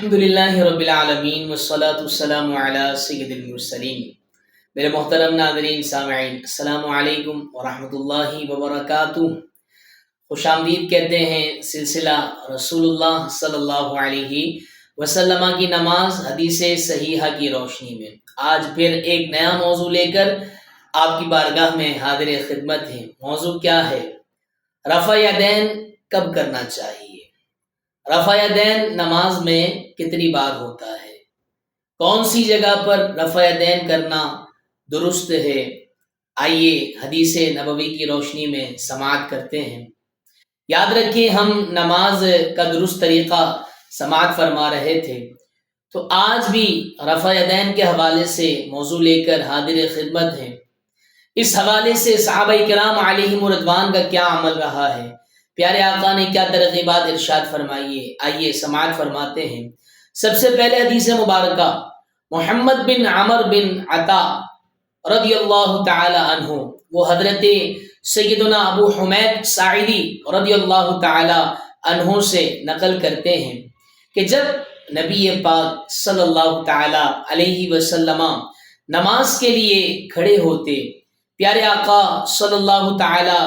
الحمدللہ رب العالمین والصلاة والسلام علی سید المرسلین۔ میرے محترم ناظرین سامعین، السلام علیکم ورحمۃ اللہ وبرکاتہ۔ خوش آمدید کہتے ہیں سلسلہ رسول اللہ صلی اللہ علیہ وسلم کی نماز حدیث صحیحہ کی روشنی میں آج پھر ایک نیا موضوع لے کر آپ کی بارگاہ میں حاضر خدمت ہیں۔ موضوع کیا ہے؟ رفع یدین کب کرنا چاہیے؟ رفع یدین نماز میں کتنی بار ہوتا ہے؟ کون سی جگہ پر رفع یدین کرنا درست ہے؟ آئیے حدیث نبوی کی روشنی میں سماعت کرتے ہیں۔ یاد رکھیں، ہم نماز کا درست طریقہ سماعت فرما رہے تھے، تو آج بھی رفع یدین کے حوالے سے موضوع لے کر حاضر خدمت ہیں۔ اس حوالے سے صحابہ کرام علیہم رضوان کا کیا عمل رہا ہے، پیارے آقا نے کیا ترغیبات ارشاد فرمائی ہے، آئیے سماعت فرماتے ہیں۔ سب سے پہلے حدیث مبارکہ محمد بن عمر بن عطا رضی اللہ تعالی عنہ، وہ حضرت سیدنا ابو حمید ساعدی رضی اللہ تعالی عنہ سے نقل کرتے ہیں کہ جب نبی پاک صلی اللہ تعالی علیہ وسلم نماز کے لیے کھڑے ہوتے، پیارے آقا صلی اللہ تعالی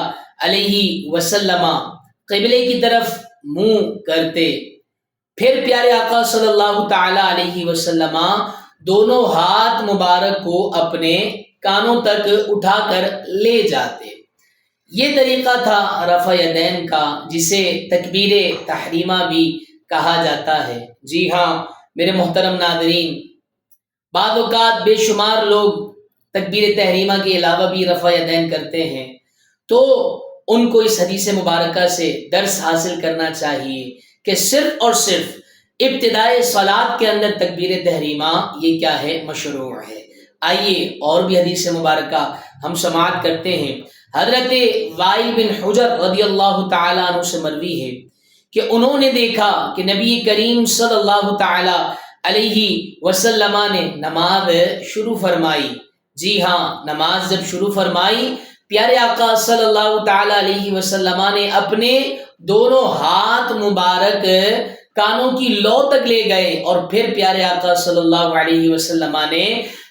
علیہ وسلم قبلے کی طرف منہ کرتے، پھر پیارے آقا صلی اللہ تعالی علیہ وسلم دونوں ہاتھ مبارک کو اپنے کانوں تک اٹھا کر لے جاتے۔ یہ طریقہ تھا رفع یدین کا، جسے تکبیر تحریمہ بھی کہا جاتا ہے۔ جی ہاں میرے محترم ناظرین، بعض اوقات بے شمار لوگ تکبیر تحریمہ کے علاوہ بھی رفع یدین کرتے ہیں، تو ان کو اس حدیث مبارکہ سے درس حاصل کرنا چاہیے کہ صرف اور صرف ابتدائے صلاۃ کے اندر تکبیر تحریمہ یہ کیا ہے؟ مشروع ہے۔ آئیے اور بھی حدیث مبارکہ ہم سماعت کرتے ہیں۔ حضرت وائل بن حجر رضی اللہ تعالی عنہ سے مروی ہے کہ انہوں نے دیکھا کہ نبی کریم صلی اللہ تعالی علیہ وسلم نے نماز شروع فرمائی۔ جی ہاں، نماز جب شروع فرمائی، پیارے آقا صلی اللہ تعالی علیہ وسلم نے اپنے دونوں ہاتھ مبارک کانوں کی لو تک لے گئے، اور پھر پیارے آقا صلی اللہ علیہ وسلم نے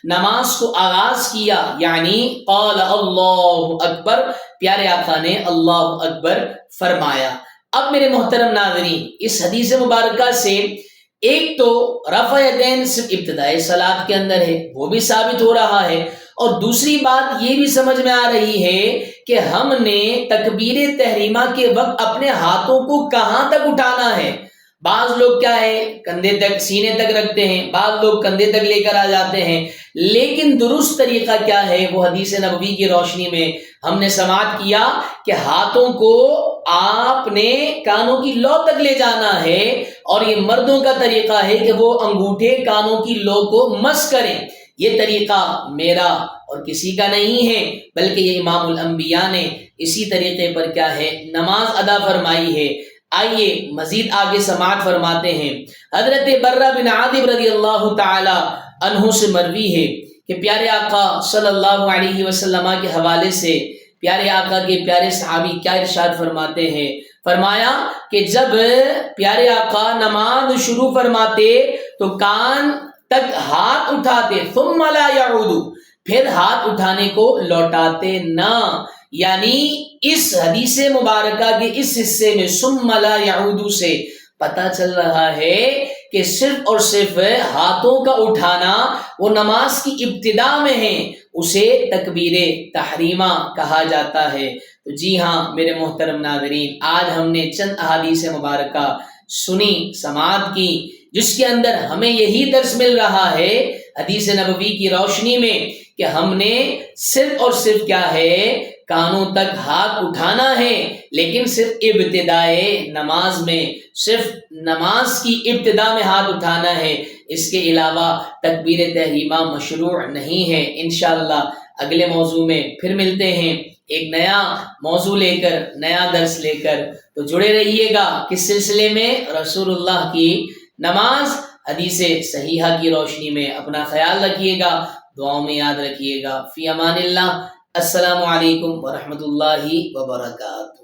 نماز کو آغاز کیا، یعنی قال اللہ اکبر، پیارے آقا نے اللہ اکبر فرمایا۔ اب میرے محترم ناظرین، اس حدیث مبارکہ سے ایک تو رفع یدین صرف ابتدائی صلاۃ کے اندر ہے، وہ بھی ثابت ہو رہا ہے، اور دوسری بات یہ بھی سمجھ میں آ رہی ہے کہ ہم نے تکبیر تحریمہ کے وقت اپنے ہاتھوں کو کہاں تک اٹھانا ہے۔ بعض لوگ کیا ہے، کندھے تک، سینے تک رکھتے ہیں، بعض لوگ کندھے تک لے کر آ جاتے ہیں، لیکن درست طریقہ کیا ہے وہ حدیث نبوی کی روشنی میں ہم نے سماعت کیا کہ ہاتھوں کو آپ نے کانوں کی لو تک لے جانا ہے، اور یہ مردوں کا طریقہ ہے کہ وہ انگوٹھے کانوں کی لو کو مس کریں۔ یہ طریقہ میرا اور کسی کا نہیں ہے، بلکہ یہ امام الانبیاء نے اسی طریقے پر کیا ہے نماز ادا فرمائی ہے۔ آئیے مزید آگے سماعت فرماتے ہیں۔ حضرت برہ بن عازب رضی اللہ تعالی عنہ سے مروی ہے کہ پیارے آقا صلی اللہ علیہ وسلم کے حوالے سے پیارے آقا کے پیارے صحابی کیا ارشاد فرماتے ہیں، فرمایا کہ جب پیارے آقا نماز شروع فرماتے تو کان تک ہاتھ اٹھاتے، ثم لا يعود، پھر ہاتھ اٹھانے کو لوٹاتے نہ، یعنی اس حدیث مبارکہ کے اس حصے میں ثم لا يعود سے پتہ چل رہا ہے کہ صرف اور صرف ہاتھوں کا اٹھانا وہ نماز کی ابتدا میں ہے، اسے تکبیر تحریمہ کہا جاتا ہے۔ تو جی ہاں میرے محترم ناظرین، آج ہم نے چند احادیث مبارکہ سنی، سماعت کی، جس کے اندر ہمیں یہی درس مل رہا ہے حدیث نبوی کی روشنی میں کہ ہم نے صرف اور صرف کیا ہے کانوں تک ہاتھ اٹھانا ہے، لیکن صرف ابتدائے نماز میں، صرف نماز کی ابتدا میں ہاتھ اٹھانا ہے، اس کے علاوہ تکبیر تحریمہ مشروع نہیں ہے۔ انشاءاللہ اگلے موضوع میں پھر ملتے ہیں، ایک نیا موضوع لے کر، نیا درس لے کر، تو جڑے رہیے گا کس سلسلے میں؟ رسول اللہ کی نماز حدیث صحیحہ کی روشنی میں۔ اپنا خیال رکھیے گا، دعاؤں میں یاد رکھیے گا۔ فی امان اللہ، السلام علیکم ورحمۃ اللہ وبرکاتہ۔